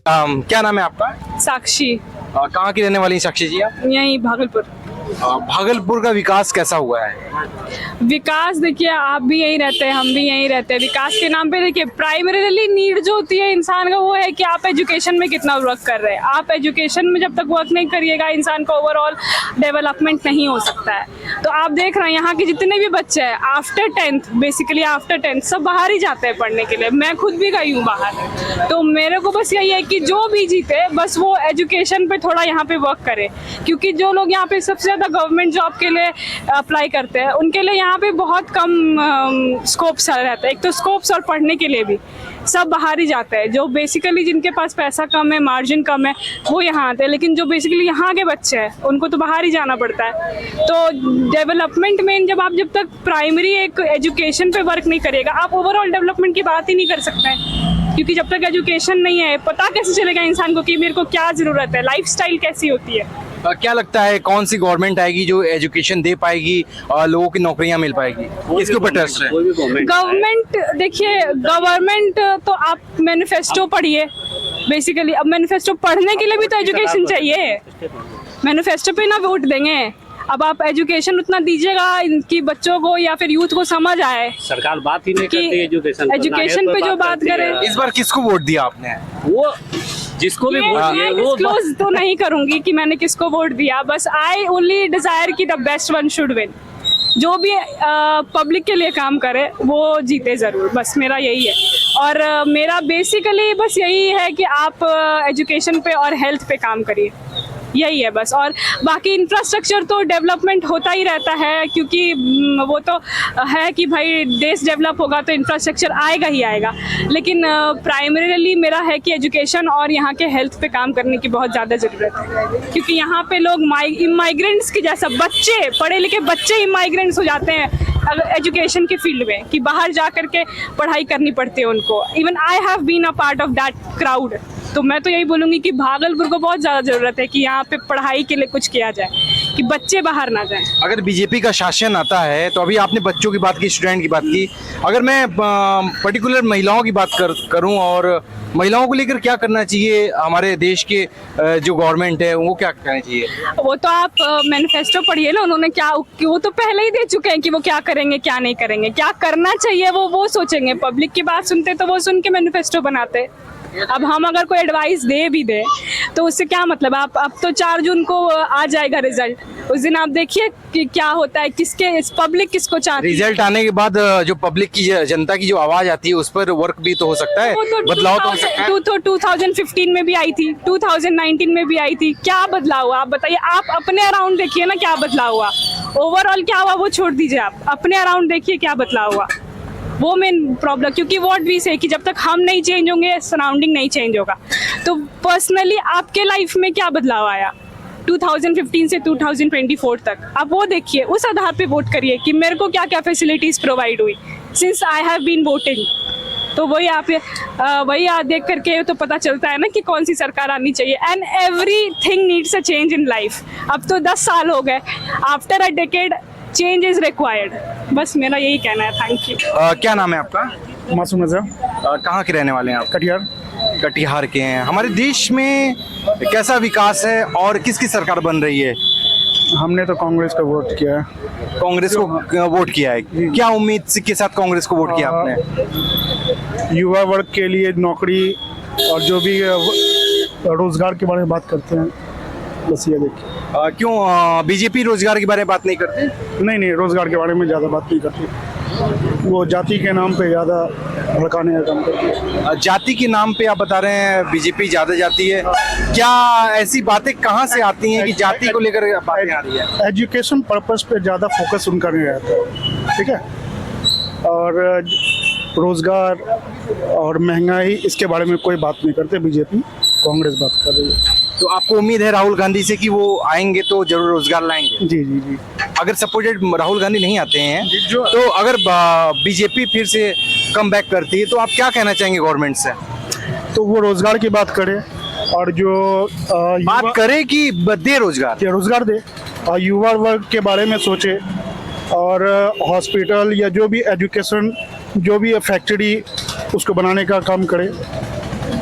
क्या नाम है आपका? साक्षी। कहाँ की रहने वाली हैं साक्षी जी आप? यहीं भागलपुर। भागलपुर का विकास कैसा हुआ है? विकास देखिए, आप भी यहीं रहते हैं, हम भी यहीं रहते हैं। विकास के नाम पे देखिए, प्राइमरीली नीड जो होती है इंसान का वो है कि आप एजुकेशन में कितना वर्क कर रहे हैं। आप एजुकेशन में जब तक वर्क नहीं करिएगा, इंसान का ओवरऑल डेवलपमेंट नहीं हो सकता है। तो आप देख रहे हैं यहाँ के जितने भी बच्चे हैं after 10th, basically after 10th सब बाहर ही जाते हैं पढ़ने के लिए। मैं खुद भी गई हूँ बाहर। तो मेरे को बस यही है कि जो भी जीते बस वो एजुकेशन पे थोड़ा यहाँ पे वर्क करे, क्योंकि जो लोग यहाँ पे सबसे ज़्यादा गवर्नमेंट जॉब के लिए अप्लाई करते हैं उनके लिए यहाँ पे बहुत कम स्कोप्स रहता है। एक तो स्कोप्स और पढ़ने के लिए भी सब बाहर ही जाते हैं। जो बेसिकली जिनके पास पैसा कम है, मार्जिन कम है, वो यहाँ आते हैं। लेकिन जो बेसिकली यहाँ के बच्चे हैं उनको तो बाहर ही जाना पड़ता है। तो डेवलपमेंट में जब तक प्राइमरी एक एजुकेशन पे वर्क नहीं करेगा, आप ओवरऑल डेवलपमेंट की बात ही नहीं कर सकते हैं। क्योंकि जब तक एजुकेशन नहीं है, पता कैसे चलेगा इंसान को कि मेरे को क्या ज़रूरत है, लाइफस्टाइल कैसी होती है। क्या लगता है कौन सी गवर्नमेंट आएगी जो एजुकेशन दे पाएगी और लोगों की नौकरियां मिल पाएगी? इसके ऊपर ट्रस्ट है। गवर्नमेंट देखिए, गवर्नमेंट तो आप मैनिफेस्टो पढ़िए। बेसिकली अब मैनिफेस्टो पढ़ने के लिए भी तो एजुकेशन चाहिए। मैनिफेस्टो पे ना वोट देंगे। अब आप एजुकेशन उतना दीजिएगा कि बच्चों को या फिर यूथ को समझ आए। सरकार बात ही नहीं करती एजुकेशन पे जो बात करे। इस बार किसको वोट दिया आपने? वो जिसको भी वोट दिए वो डिस्क्लोज तो नहीं करूंगी कि मैंने किसको वोट दिया। बस आई ओनली डिजायर कि the best one should win. जो भी पब्लिक के लिए काम करे वो जीते ज़रूर, बस मेरा यही है। और मेरा बेसिकली बस यही है कि आप एजुकेशन पे और हेल्थ पे काम करिए, यही है बस। और बाकी इंफ्रास्ट्रक्चर तो डेवलपमेंट होता ही रहता है, क्योंकि वो तो है कि भाई देश डेवलप होगा तो इंफ्रास्ट्रक्चर आएगा ही आएगा। लेकिन प्राइमरीली मेरा है कि एजुकेशन और यहाँ के हेल्थ पे काम करने की बहुत ज़्यादा ज़रूरत है। क्योंकि यहाँ पे लोग इमाइग्रेंट्स के जैसा, बच्चे पढ़े लिखे बच्चे इमाइग्रेंट्स हो जाते हैं एजुकेशन के फील्ड में, कि बाहर जा कर के पढ़ाई करनी पड़ती है उनको। Even I have been a part of that crowd. तो मैं तो यही बोलूँगी कि भागलपुर को बहुत ज़्यादा ज़रूरत है कि यहाँ पे पढ़ाई के लिए कुछ किया जाए, कि बच्चे बाहर ना जाएं। अगर बीजेपी का शासन आता है तो अभी आपने बच्चों की बात की, स्टूडेंट की बात की, अगर मैं पर्टिकुलर महिलाओं की बात करूं और महिलाओं को लेकर क्या करना चाहिए हमारे देश के जो गवर्नमेंट है वो क्या करना चाहिए? वो तो आप मैनिफेस्टो पढ़िए ना, उन्होंने क्या, वो तो पहले ही दे चुके हैं कि वो क्या करेंगे क्या नहीं करेंगे, क्या करना चाहिए वो सोचेंगे। पब्लिक की बात सुनते तो वो सुन के मैनिफेस्टो बनाते। अब हम अगर कोई एडवाइस दे भी दे तो उससे क्या मतलब। आप अब तो 4 जून को आ जाएगा रिजल्ट, उस दिन आप देखिए कि क्या होता है, पब्लिक किसको चाहती है। रिजल्ट आने के बाद जो पब्लिक की जनता की जो आवाज आती है उस पर वर्क भी तो हो सकता है, बदलाव तो हो सकता है। तो 2015 में भी आई थी, 2019 में भी आई थी। क्या बदलाव हुआ आप बताइए। आप अपने अराउंड देखिए ना क्या बदलाव हुआ, ओवरऑल क्या हुआ वो छोड़ दीजिए, आप अपने अराउंड देखिए क्या बदलाव हुआ। वो मेन प्रॉब्लम, क्योंकि व्हाट वी से कि जब तक हम नहीं चेंज होंगे सराउंडिंग नहीं चेंज होगा। तो पर्सनली आपके लाइफ में क्या बदलाव आया 2015 से 2024 तक, आप वो देखिए, उस आधार पे वोट करिए कि मेरे को क्या क्या फैसिलिटीज़ प्रोवाइड हुई since I have been voting. तो वही आप देख करके तो पता चलता है ना कि कौन सी सरकार आनी चाहिए। And everything needs a change in life. अब तो 10 साल हो गए, after a decade change is required. बस मेरा यही कहना है। Thank you. क्या नाम है आपका? मासूम नजर। कहाँ के रहने वाले हैं आप? कटिहार। कटिहार के हैं। हमारे देश में कैसा विकास है और किसकी सरकार बन रही है? हमने तो कांग्रेस को वोट किया है। कांग्रेस को वोट किया है। क्या उम्मीद के साथ कांग्रेस को वोट किया आपने? युवा वर्ग के लिए नौकरी और जो भी रोजगार के बारे में बात करते हैं, बस ये देखिए। क्यों बीजेपी रोजगार के बारे में बात नहीं करते? नहीं, रोजगार के बारे में ज़्यादा बात नहीं करती। वो जाति के नाम पे ज़्यादा भड़काने का काम करती है। जाति के नाम पे आप बता रहे हैं बीजेपी ज़्यादा जाती है। क्या ऐसी बातें कहाँ से आती हैं कि जाति को लेकर बातें आ रही है? एजुकेशन पर्पस पे ज़्यादा फोकस उनका नहीं रहता है, ठीक है। और रोजगार और महंगाई इसके बारे में कोई बात नहीं करते। बीजेपी कांग्रेस बात कर रही है। तो आपको उम्मीद है राहुल गांधी से कि वो आएंगे तो जरूर रोजगार लाएंगे? जी। अगर सपोर्टेड राहुल गांधी नहीं आते हैं तो अगर बीजेपी फिर से कम बैक करती है तो आप क्या कहना चाहेंगे गवर्नमेंट से? तो वो रोजगार की बात करे और जो बात करे कि दे रोजगार दे और युवा वर्ग के बारे में सोचे और हॉस्पिटल या जो भी एजुकेशन, जो भी फैक्ट्री उसको बनाने का काम करे।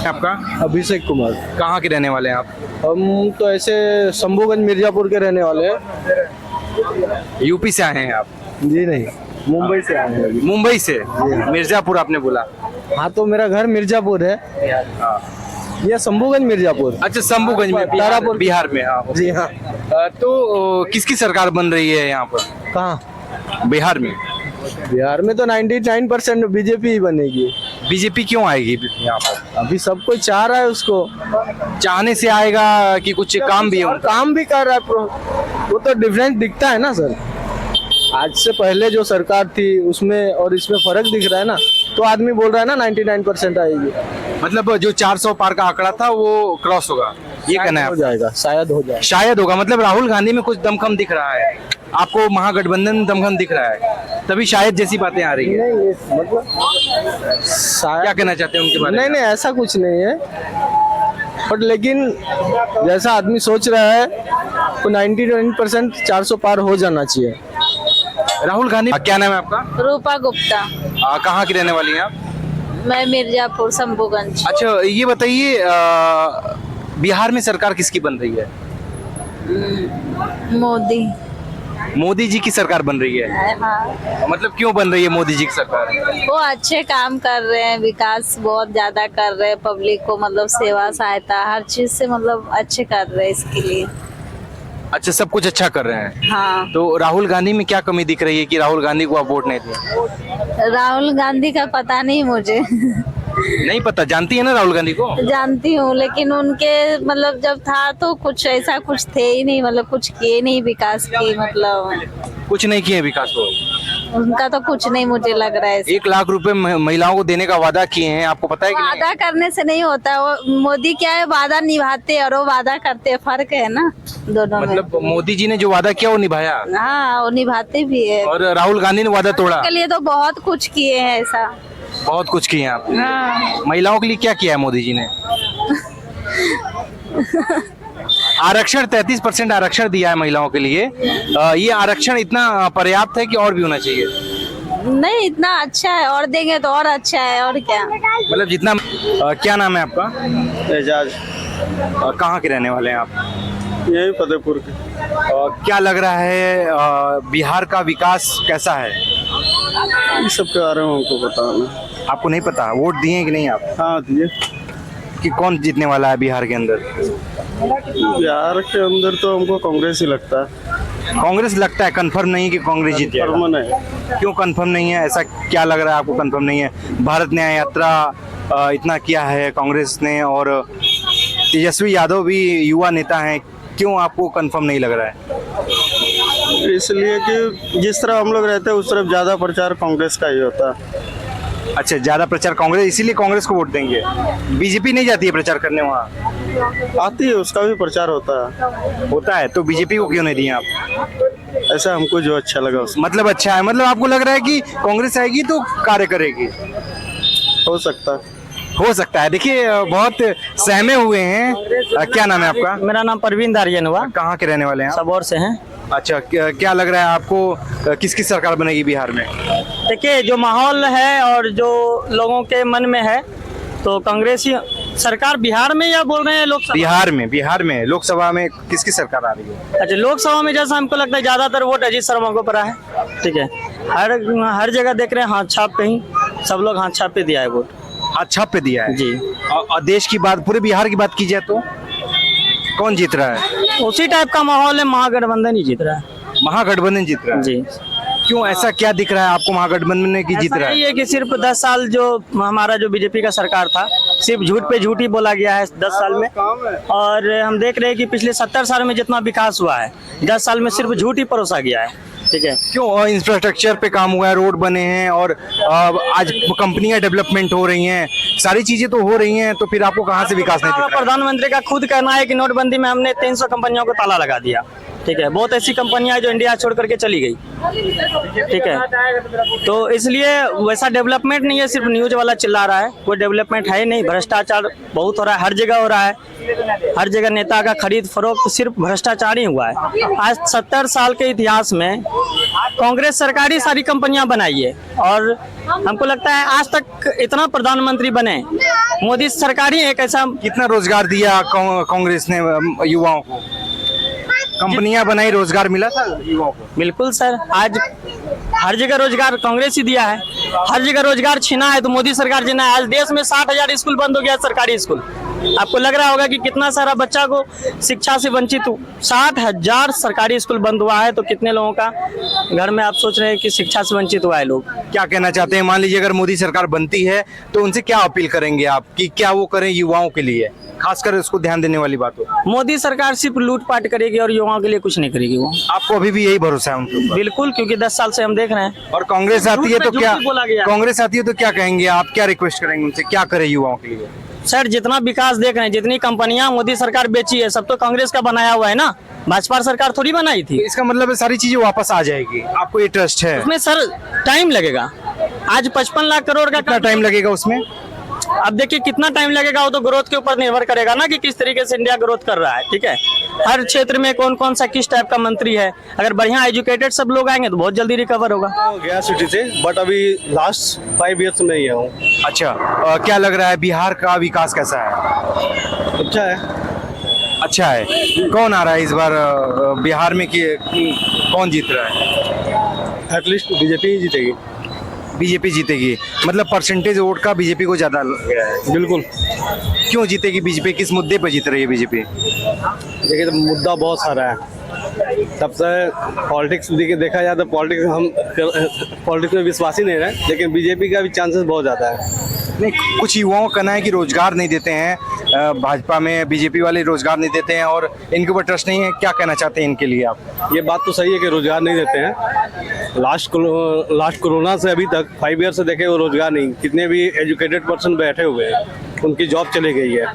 आपका अभिषेक कुमार। कहाँ के रहने वाले हैं आप? हम तो ऐसे शंभूगंज मिर्जापुर के रहने वाले हैं। यूपी से आए हैं आप? जी नहीं, मुंबई से आए हैं अभी। मुंबई से? मिर्जापुर आपने बोला? हाँ, तो मेरा घर मिर्जापुर है। ये शंभूगंज मिर्जापुर। अच्छा, शंभूगंज में, तारापुर, बिहार में। हाँ, जी हाँ। तो किसकी सरकार बन रही है यहाँ पर कहाँ? बिहार में? बिहार में तो 99% बीजेपी ही बनेगी। बीजेपी क्यों आएगी यहाँ पर? अभी सब कोई चाह रहा है उसको। चाहने से आएगा कि कुछ काम भी है और उनका? काम भी कर रहा है, वो तो डिफरेंस दिखता है ना सर। आज से पहले जो सरकार थी उसमें और इसमें फर्क दिख रहा है ना, तो आदमी बोल रहा है ना 99% आएगी। मतलब जो 400 पार का आंकड़ा था वो क्रॉस होगा, ये कहना है हो आपका? जाएगा, शायद हो जाएगा। शायद होगा, मतलब राहुल गांधी में कुछ दमखम दिख रहा है आपको, महागठबंधन में दमखम दिख रहा है, तभी शायद जैसी बातें आ रही है। नहीं, मतलब क्या कहना चाहते हैं उनके बारे में? नहीं, ऐसा कुछ नहीं है, बट लेकिन जैसा आदमी सोच रहा है तो 99% 400 पार हो जाना चाहिए। राहुल गांधी। क्या नाम है आपका? रूपा गुप्ता। कहाँ की रहने वाली हैं आप? मैं मिर्जापुर शंभूगंज। अच्छा, ये बताइए, बिहार में सरकार किसकी बन रही है? मोदी। मोदी जी की सरकार बन रही है? हाँ, मतलब क्यों बन रही है मोदी जी की सरकार? वो अच्छे काम कर रहे हैं, विकास बहुत ज्यादा कर रहे हैं, पब्लिक को मतलब सेवा सहायता हर चीज से मतलब अच्छे कर रहे हैं इसके लिए। अच्छा, सब कुछ अच्छा कर रहे हैं। हाँ, तो राहुल गांधी में क्या कमी दिख रही है कि राहुल गांधी को आप वोट नहीं दिए? राहुल गांधी का पता नहीं मुझे। नहीं पता? जानती है ना राहुल गांधी को? जानती हूँ, लेकिन उनके मतलब जब था तो कुछ ऐसा कुछ थे ही नहीं, मतलब कुछ किए नहीं विकास की, मतलब कुछ नहीं किए विकास को? उनका तो कुछ नहीं मुझे लग रहा है। 1 लाख रुपए महिलाओं को देने का वादा किए हैं, आपको पता है कि नहीं? वादा करने से नहीं होता, वो मोदी क्या है, वादा निभाते और वो वादा करते, फर्क है ना दोनों में। मतलब मोदी जी ने जो वादा किया वो निभाया, हाँ, वो निभाते भी है। और राहुल गांधी ने वादा तोड़ा। के लिए तो बहुत कुछ किए हैं ऐसा। बहुत कुछ किए हैं आपने। हाँ, महिलाओं के लिए क्या किया है मोदी जी ने? आरक्षण 33% आरक्षण दिया है महिलाओं के लिए। ये आरक्षण इतना पर्याप्त है कि और भी होना चाहिए? नहीं, इतना अच्छा है, और देंगे तो और अच्छा है, और क्या। मतलब जितना। क्या नाम है आपका? एजाज। कहाँ के रहने वाले हैं आप? यही फतेहपुर के। क्या लग रहा है, बिहार का विकास कैसा है? इस सब के बारे में हमको बताना। आपको नहीं पता? वोट दिए कि नहीं आप? हाँ, दिए। कि कौन जीतने वाला है बिहार के अंदर? बिहार के अंदर तो हमको कांग्रेस ही लगता है। कांग्रेस लगता है? कंफर्म नहीं कि कांग्रेस जीतेगा? कंफर्म है। क्यों कंफर्म नहीं है? ऐसा क्या लग रहा है आपको कंफर्म नहीं है? भारत न्याय यात्रा इतना किया है कांग्रेस ने, और तेजस्वी यादव भी युवा नेता हैं, क्यों आपको कंफर्म नहीं लग रहा है? इसलिए कि जिस तरह हम लोग रहते हैं उस तरफ ज्यादा प्रचार कांग्रेस का ही होता है। अच्छा, ज्यादा प्रचार कांग्रेस, इसीलिए कांग्रेस को वोट देंगे? बीजेपी नहीं जाती है प्रचार करने वहाँ? आती है, उसका भी प्रचार होता है। होता है, तो बीजेपी को क्यों नहीं दिए आप? ऐसा हमको जो अच्छा लगा उसमें। मतलब अच्छा है, मतलब आपको लग रहा है कि कांग्रेस आएगी तो कार्य करेगी? हो सकता है। हो सकता है। देखिए, बहुत सहमे हुए हैं। क्या नाम है आपका? मेरा नाम परवीन दारियन हुआ, कहाँ के रहने वाले हैं आप? सबौर से हैं। अच्छा, क्या लग रहा है आपको, किसकी सरकार बनेगी बिहार में? देखिए, जो माहौल है और जो लोगों के मन में है, तो कांग्रेस ही सरकार बिहार में, या बोल रहे हैं लोकसभा? बिहार में लोकसभा में किसकी सरकार आ रही है? अच्छा, लोकसभा में जैसा हमको लगता है ज्यादातर वोट अजीत शर्मा को पड़ा है। ठीक है, हर जगह देख रहे हैं हाथ छाप पे ही सब लोग हाथ छाप पे दिया है वोट। हाथ छाप पे दिया है जी। और देश की बात, पूरे बिहार की बात की जाए तो कौन जीत रहा है? उसी टाइप का माहौल है, महागठबंधन ही जीत रहा है। महागठबंधन जीत रहा है? जी। क्यों, ऐसा क्या दिख रहा है आपको महागठबंधन में कि जीत ऐसा रहा है? नहीं है कि सिर्फ 10 साल जो हमारा जो बीजेपी का सरकार था, सिर्फ झूठ पे झूठ ही बोला गया है 10 साल में, और हम देख रहे हैं कि पिछले 70 साल में जितना विकास हुआ है 10 साल में सिर्फ झूठ ही परोसा गया है। ठीक है, क्यों? इंफ्रास्ट्रक्चर पे काम हुआ है, रोड बने हैं, और आज कंपनियां डेवलपमेंट हो रही हैं, सारी चीजें तो हो रही हैं, तो फिर आपको कहाँ से विकास नहीं दिख रहा है? प्रधानमंत्री का खुद कहना है कि नोटबंदी में हमने 300 कंपनियों को ताला लगा दिया। ठीक है, बहुत ऐसी कंपनियां जो इंडिया छोड़ करके चली गई। ठीक है, तो इसलिए वैसा डेवलपमेंट नहीं है, सिर्फ न्यूज वाला चिल्ला रहा है, कोई डेवलपमेंट है ही नहीं। भ्रष्टाचार बहुत हो रहा है, हर जगह हो रहा है, हर जगह नेता का खरीद फरोख्त सिर्फ भ्रष्टाचार ही हुआ है। आज 70 साल के इतिहास में कांग्रेस सरकार ही सारी कंपनियां बनाई है, और हमको लगता है आज तक इतना प्रधानमंत्री बने मोदी सरकार ही एक ऐसा। कितना रोजगार दिया कांग्रेस ने युवाओं को? कंपनियां बनाई, रोजगार मिला था युवाओं को? बिल्कुल सर, आज हर जगह रोजगार कांग्रेस ही दिया है, हर जगह रोजगार छीना है तो मोदी सरकार जीना है। आज देश में 60,000 स्कूल बंद हो गया, सरकारी स्कूल। आपको लग रहा होगा कि कितना सारा बच्चा को शिक्षा से वंचित 60,000 सरकारी स्कूल बंद हुआ है, तो कितने लोगों का घर में आप सोच रहे हैं कि शिक्षा से वंचित हुआ है लोग। क्या कहना चाहते हैं? मान लीजिए अगर मोदी सरकार बनती है तो उनसे क्या अपील करेंगे आप कि क्या वो करें युवाओं के लिए, खासकर उसको ध्यान देने वाली बात हो? मोदी सरकार सिर्फ लूटपाट करेगी और युवाओं के लिए कुछ नहीं करेगी वो। आपको अभी भी यही भरोसा है उनके ऊपर? बिल्कुल, क्योंकि 10 साल से हम देख रहे हैं। और कांग्रेस आती है तो झूठ क्या, में बोला गया। कांग्रेस आती है तो क्या कहेंगे आप, क्या रिक्वेस्ट करेंगे उनसे, क्या करे युवाओं के लिए? सर, जितना विकास देख रहे हैं, जितनी कंपनियां मोदी सरकार बेची है, सब तो कांग्रेस का बनाया हुआ है ना, भाजपा सरकार थोड़ी बनाई थी। इसका मतलब है सारी चीजें वापस आ जाएगी, आपको ये ट्रस्ट है? उसमें सर टाइम लगेगा। आज 55 लाख करोड़ का कितना टाइम लगेगा उसमें? अब देखिए कितना टाइम लगेगा, वो तो ग्रोथ के ऊपर निर्भर करेगा ना कि किस तरीके से इंडिया ग्रोथ कर रहा है। ठीक है, हर क्षेत्र में कौन कौन सा किस टाइप का मंत्री है, अगर बढ़िया एजुकेटेड सब लोग आएंगे तो बहुत जल्दी रिकवर होगा। गया सिटी से, बट अभी लास्ट 5 ईयर्स में ही हूँ। अच्छा, क्या लग रहा है बिहार का विकास कैसा है? अच्छा है। अच्छा है। कौन आ रहा है इस बार बिहार में, कि कौन जीत रहा है? एटलीस्ट बीजेपी ही जीतेगी। बीजेपी जीतेगी, मतलब परसेंटेज वोट का बीजेपी को ज्यादा लग गया है। बिल्कुल। क्यों जीतेगी बीजेपी, किस मुद्दे पर जीत रही है बीजेपी? देखिए, तो मुद्दा बहुत सारा है। सबसे पॉलिटिक्स देखा जाए तो पॉलिटिक्स में विश्वास ही नहीं रहे, लेकिन बीजेपी का भी चांसेस बहुत ज़्यादा है। नहीं, कुछ युवाओं का कहना है कि रोजगार नहीं देते हैं, भाजपा में बीजेपी वाले रोजगार नहीं देते हैं और इनके ऊपर ट्रस्ट नहीं है। क्या कहना चाहते हैं इनके लिए आप? ये बात तो सही है कि रोजगार नहीं देते हैं। लास्ट कोरोना से अभी तक 5 ईयर से देखे वो रोजगार नहीं। कितने भी एजुकेटेड पर्सन बैठे हुए हैं, उनकी जॉब चली गई है।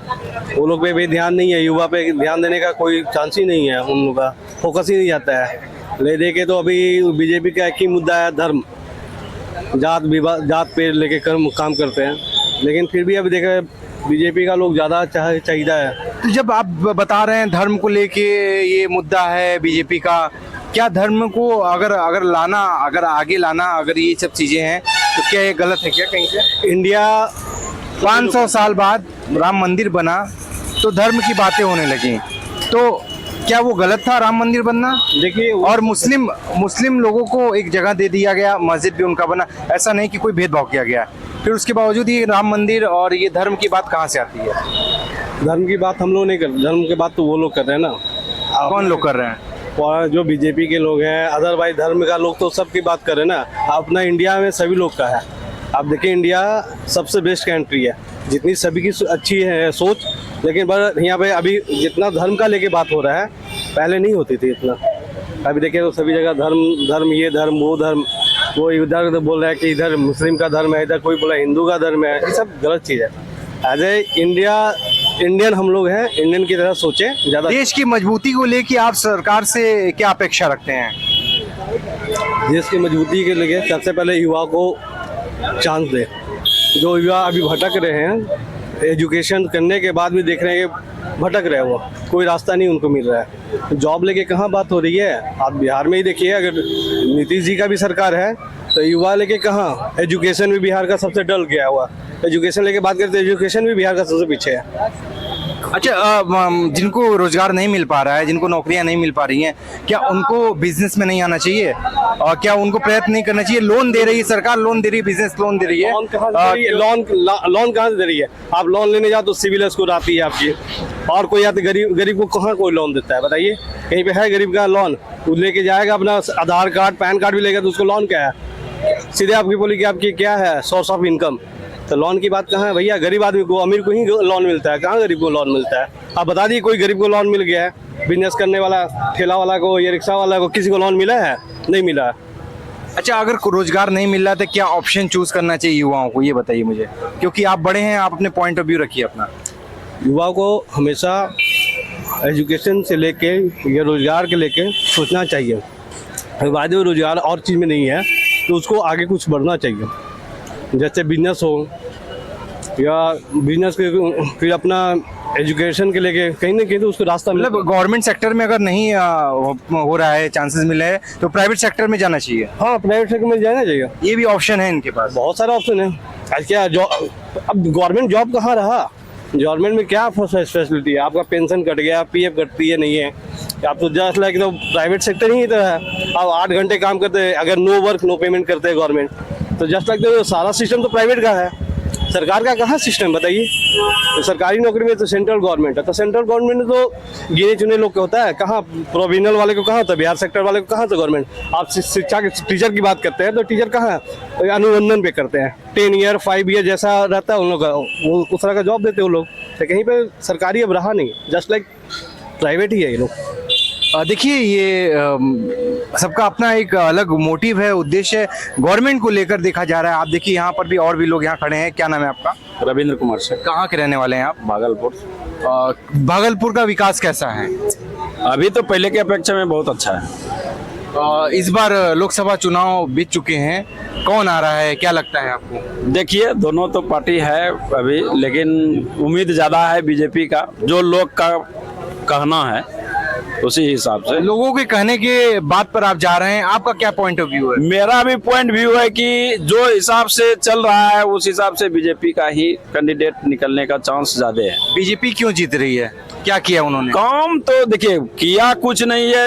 वो लोग पे भी ध्यान नहीं है, युवा पे ध्यान देने का कोई चांस ही नहीं है, उन लोगों का फोकस ही नहीं जाता है। ले दे के तो अभी बीजेपी का एक ही मुद्दा है, धर्म, जात पे लेके काम करते हैं। लेकिन फिर भी अभी देखा बीजेपी का लोग ज़्यादा चाहिए है। तो जब आप बता रहे हैं धर्म को लेके ये मुद्दा है बीजेपी का, क्या धर्म को अगर आगे लाना, अगर ये सब चीजें हैं तो क्या ये गलत है क्या कहीं से? इंडिया 500 साल बाद राम मंदिर बना तो धर्म की बातें होने लगी, तो क्या वो गलत था राम मंदिर बनना? देखिए, और मुस्लिम लोगों को एक जगह दे दिया गया, मस्जिद भी उनका बना, ऐसा नहीं कि कोई भेदभाव किया गया। फिर उसके बावजूद ये राम मंदिर और ये धर्म की बात कहाँ से आती है? धर्म की बात हम लोग नहीं कर, धर्म की बात तो वो लोग कर रहे हैं ना। कौन लोग कर रहे हैं? और जो बीजेपी के लोग हैं, अदरवाइज धर्म का लोग तो सबकी बात कर रहे हैं ना। अपना इंडिया में सभी लोग का है। आप देखिए, इंडिया सबसे बेस्ट कंट्री है, जितनी सभी की अच्छी है सोच, लेकिन पर यहाँ पे अभी जितना धर्म का लेके बात हो रहा है, पहले नहीं होती थी इतना। अभी देखिए तो सभी जगह धर्म, ये धर्म, वो धर्म, वो इधर तो बोल रहा है कि इधर मुस्लिम का धर्म है, इधर कोई बोला हिंदू का धर्म है। ये सब गलत चीज़ है। एज ए इंडियन हम लोग हैं, इंडियन की तरह सोचे ज़्यादा। देश की मजबूती को लेके आप सरकार से क्या अपेक्षा रखते हैं? देश की मजबूती के लिए सबसे पहले युवा को चांस दे। जो युवा अभी भटक रहे हैं, एजुकेशन करने के बाद भी देख रहे हैं कि भटक रहे हैं, वो कोई रास्ता नहीं उनको मिल रहा है। जॉब लेके कहाँ बात हो रही है? आप बिहार में ही देखिए, अगर नीतीश जी का भी सरकार है तो युवा लेके कहाँ, एजुकेशन भी बिहार का सबसे डल गया हुआ। एजुकेशन लेके बात करते हैं, एजुकेशन भी बिहार का सबसे पीछे है। अच्छा, जिनको रोजगार नहीं मिल पा रहा है, जिनको नौकरियां नहीं मिल पा रही हैं, क्या उनको बिजनेस में नहीं आना चाहिए? और क्या उनको प्रयत्न नहीं करना चाहिए? लोन दे रही है सरकार, लोन दे रही है, बिजनेस लोन दे रही है। लोन कहाँ से दे रही है? लोन कहाँ से दे रही है? आप लोन लेने जाओ तो सिविल स्कोर आती है आपकी, और कोई आते गरीब को कहाँ कोई लोन देता है बताइए? कहीं पे है गरीब का लोन? वो लेके जाएगा अपना आधार कार्ड, पैन कार्ड भी लेगा तो उसको लोन क्या है? सीधे आपकी बोली कि आपकी क्या है सोर्स ऑफ इनकम, तो लोन की बात कहाँ है भैया? गरीब आदमी को, अमीर को ही लोन मिलता है, कहाँ गरीब को लोन मिलता है? आप बता दिए कोई गरीब को लोन मिल गया है? बिजनेस करने वाला, ठेला वाला को या रिक्शा वाला को, किसी को लोन मिला है? नहीं मिला है। अच्छा, अगर रोजगार नहीं मिल रहा तो क्या ऑप्शन चूज करना चाहिए युवाओं को, ये बताइए मुझे, क्योंकि आप बड़े हैं, आप अपने पॉइंट ऑफ व्यू रखिए अपना। युवाओं को हमेशा एजुकेशन से लेके या रोजगार के लेके सोचना चाहिए। वादे में रोजगार और चीज़ में नहीं है तो उसको आगे कुछ बढ़ना चाहिए। जैसे बिजनेस हो, या बिजनेस के फिर अपना एजुकेशन के लेके कहीं ना कहीं तो उसको रास्ता मिले। मतलब गवर्नमेंट सेक्टर में अगर नहीं हो रहा है, चांसेस मिले हैं, तो प्राइवेट सेक्टर में जाना चाहिए। हाँ, प्राइवेट सेक्टर में जाना चाहिए। ये भी ऑप्शन है इनके पास। बहुत सारे ऑप्शन है। आज क्या अब गवर्नमेंट जॉब कहाँ रहा? गवर्नमेंट में क्या फैसिलिटी है? आपका पेंशन कट गया, पीएफ कटती है नहीं है। आप तो जस्ट लाइक तो प्राइवेट सेक्टर ही तो है। आप 8 घंटे काम करते हैं, अगर नो वर्क नो पेमेंट करते हैं गवर्नमेंट, तो जस्ट लाइक तो सारा सिस्टम तो प्राइवेट का है। सरकार का कहाँ सिस्टम बताइए? तो सरकारी नौकरी में तो सेंट्रल गवर्नमेंट है, तो सेंट्रल गवर्नमेंट में तो गिने चुने लोग का होता है। कहाँ प्रोविजनल वाले को कहाँ होता है? बिहार सेक्टर वाले को कहाँ होता है गवर्नमेंट? आप शिक्षा के टीचर की बात करते हैं तो टीचर कहाँ अनुबंधन पे करते हैं, 10 ईयर 5 ईयर जैसा रहता है उन लोग का, वो उस तरह का जॉब देते हैं वो लोग। तो कहीं पे सरकारी अब रहा नहीं, जस्ट लाइक प्राइवेट ही है ये लोग। देखिए, ये सबका अपना एक अलग मोटिव है, उद्देश्य है। गवर्नमेंट को लेकर देखा जा रहा है। आप देखिए यहाँ पर भी और भी लोग यहाँ खड़े हैं। क्या नाम है आपका? रविंद्र कुमार से, कहाँ के रहने वाले हैं आप? भागलपुर। भागलपुर का विकास कैसा है? अभी तो पहले की अपेक्षा में बहुत अच्छा है। इस बार लोकसभा चुनाव बीत चुके हैं, कौन आ रहा है, क्या लगता है आपको? देखिए, दोनों तो पार्टी है अभी, लेकिन उम्मीद ज़्यादा है बीजेपी का। जो लोग का कहना है उसी हिसाब से। लोगों के कहने के बात पर आप जा रहे हैं, आपका क्या पॉइंट ऑफ व्यू है? मेरा भी पॉइंट व्यू है कि जो हिसाब से चल रहा है उस हिसाब से बीजेपी का ही कैंडिडेट निकलने का चांस ज्यादा है। बीजेपी क्यों जीत रही है? क्या किया उन्होंने? काम तो देखिए किया कुछ नहीं है।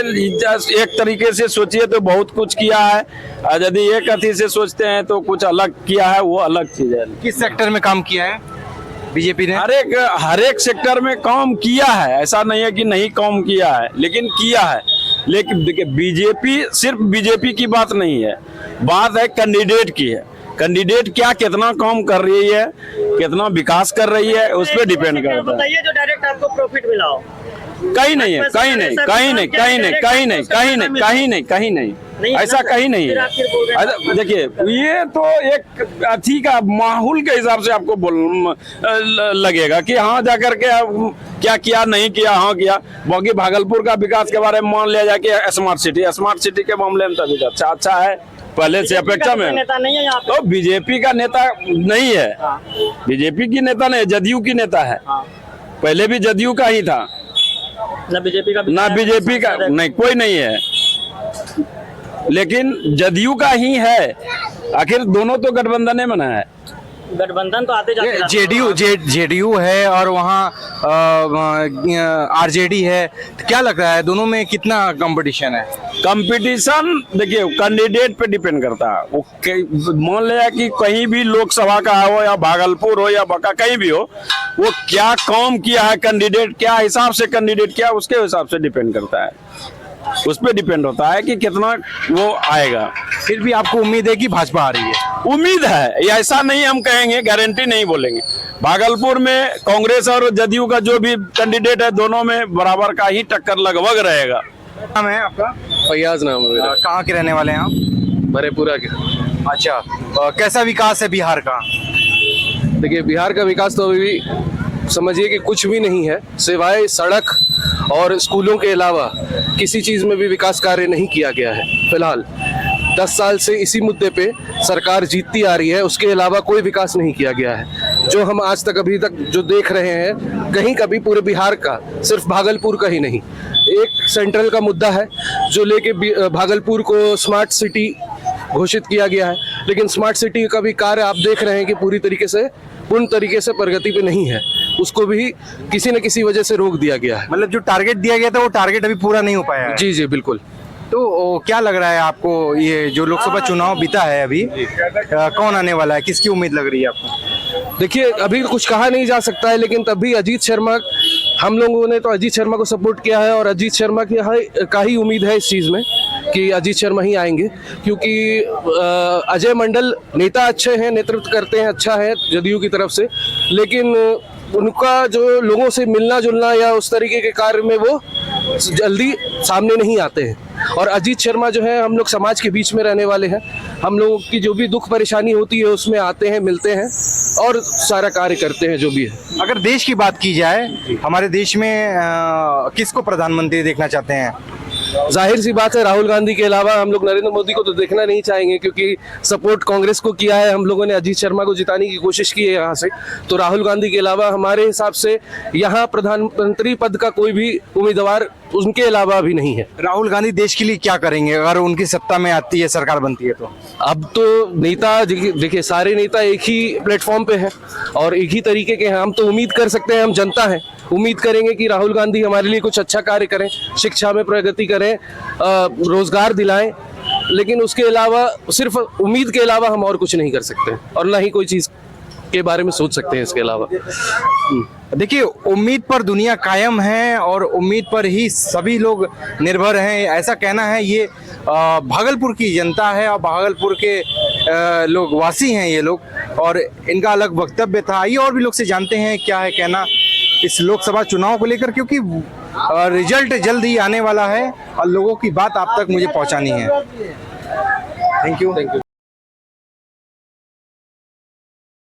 एक तरीके से सोचिए तो बहुत कुछ किया है, और यदि एक अथी से सोचते हैं तो कुछ अलग किया है, वो अलग चीज है। किस सेक्टर में काम किया है बीजेपी ने? हर एक सेक्टर में काम किया है, ऐसा नहीं है कि नहीं काम किया है, लेकिन किया है। लेकिन देखिए, बीजेपी सिर्फ बीजेपी की बात नहीं है, बात है कैंडिडेट की है। कैंडिडेट क्या कितना काम कर रही है, कितना विकास कर रही है, उस पर डिपेंड करता है। बताइए जो डायरेक्ट आपको प्रॉफिट मिला हो। कहीं नहीं है, कहीं नहीं, कहीं नहीं, कहीं नहीं, कहीं नहीं, कहीं नहीं, कहीं नहीं, कहीं नहीं, ऐसा कहीं नहीं है। देखिए, ये तो एक अथी का माहौल के हिसाब से आपको लगेगा कि हाँ जाकर के क्या किया नहीं किया, हाँ किया। बाकी भागलपुर का विकास के बारे में मान लिया जाए कि स्मार्ट सिटी के मामले में तभी अच्छा है पहले से अपेक्षा में। नेता नहीं है यहाँ पे। तो बीजेपी का नेता नहीं है, बीजेपी की नेता नहीं, जदयू की नेता है। पहले भी जदयू का ही था, ना बीजेपी का नहीं, कोई नहीं है, लेकिन जदयू का ही है। आखिर दोनों तो गठबंधन में बना है। गठबंधन तो आते जाते जेडीयू है और वहाँ आरजेडी है। तो क्या लग रहा है दोनों में कितना कंपटीशन है? कंपटीशन देखिए कैंडिडेट पे डिपेंड करता है। वो मान लिया कि कहीं भी लोकसभा का हो या भागलपुर हो या बका कहीं भी हो, वो क्या काम किया है कैंडिडेट, क्या हिसाब से कैंडिडेट किया, उसके हिसाब से डिपेंड करता है। उस पर डिपेंड होता है कि कितना वो आएगा। फिर भी आपको उम्मीद है कि भाजपा आ रही है? उम्मीद है, ये ऐसा नहीं हम कहेंगे, गारंटी नहीं बोलेंगे। भागलपुर में कांग्रेस और जदयू का जो भी कैंडिडेट है, दोनों में बराबर का ही टक्कर लगभग रहेगा। नाम है आपका? फैयाज नाम है मेरा। कहाँ के रहने वाले हैं आप? मधेपुरा के। अच्छा, कैसा विकास है बिहार का? देखिए, बिहार का विकास तो अभी समझिए कि कुछ भी नहीं है, सिवाय सड़क और स्कूलों के अलावा किसी चीज़ में भी विकास कार्य नहीं किया गया है। फिलहाल 10 साल से इसी मुद्दे पे सरकार जीतती आ रही है, उसके अलावा कोई विकास नहीं किया गया है। जो हम आज तक अभी तक जो देख रहे हैं, कहीं का भी पूरे बिहार का, सिर्फ भागलपुर का ही नहीं, एक सेंट्रल का मुद्दा है जो लेके भागलपुर को स्मार्ट सिटी घोषित किया गया है, लेकिन स्मार्ट सिटी का भी कार्य आप देख रहे हैं कि पूर्ण तरीके से प्रगति पे नहीं है। उसको भी किसी न किसी वजह से रोक दिया गया है। मतलब जो टारगेट दिया गया था वो टारगेट अभी पूरा नहीं हो पाया है। जी जी बिल्कुल। तो क्या लग रहा है आपको, ये जो लोकसभा चुनाव बीता है अभी, कौन आने वाला है, किसकी उम्मीद लग रही है आपको? देखिए, अभी कुछ कहा नहीं जा सकता है, लेकिन तब भी अजीत शर्मा, हम लोगों ने तो अजीत शर्मा को सपोर्ट किया है और अजीत शर्मा का ही उम्मीद है इस चीज़ में कि अजीत शर्मा ही आएंगे, क्योंकि अजय मंडल नेता अच्छे हैं, नेतृत्व करते हैं, अच्छा है जदयू की तरफ से, लेकिन उनका जो लोगों से मिलना जुलना या उस तरीके के कार्य में वो जल्दी सामने नहीं आते हैं। और अजीत शर्मा जो है, हम लोग समाज के बीच में रहने वाले हैं, हम लोगों की जो भी दुख परेशानी होती है उसमें आते हैं, miलते हैं और सारा कार्य करते हैं जो भी है। अगर देश की बात की जाए, हमारे देश में किसको प्रधानमंत्री देखना चाहते हैं? जाहिर सी बात है, राहुल गांधी के अलावा हम लोग नरेंद्र मोदी को तो देखना नहीं चाहेंगे, क्योंकि सपोर्ट कांग्रेस को किया है हम लोगों ने, अजीत शर्मा को जिताने की कोशिश की है यहाँ से। तो राहुल गांधी के अलावा हमारे हिसाब से यहाँ प्रधानमंत्री पद का कोई भी उम्मीदवार उनके अलावा भी नहीं है। राहुल गांधी देश के लिए क्या करेंगे अगर उनकी सत्ता में आती है, सरकार बनती है तो? अब तो नेता देखिए, सारे नेता एक ही प्लेटफॉर्म पे हैं और एक ही तरीके के हैं। हम तो उम्मीद कर सकते हैं, हम जनता हैं, उम्मीद करेंगे कि राहुल गांधी हमारे लिए कुछ अच्छा कार्य करें, शिक्षा में प्रगति करें, रोजगार दिलाएं, लेकिन उसके अलावा सिर्फ उम्मीद के अलावा हम और कुछ नहीं कर सकते और ना ही कोई चीज के बारे में सोच सकते हैं इसके अलावा। देखिए, उम्मीद पर दुनिया कायम है और उम्मीद पर ही सभी लोग निर्भर हैं, ऐसा कहना है ये भागलपुर की जनता है और भागलपुर के लोग वासी हैं ये लोग, और इनका अलग वक्तव्य था। आइए और भी लोग से जानते हैं क्या है कहना इस लोकसभा चुनाव को लेकर, क्योंकि रिजल्ट जल्द ही आने वाला है और लोगों की बात आप तक मुझे पहुंचानी है। Thank you.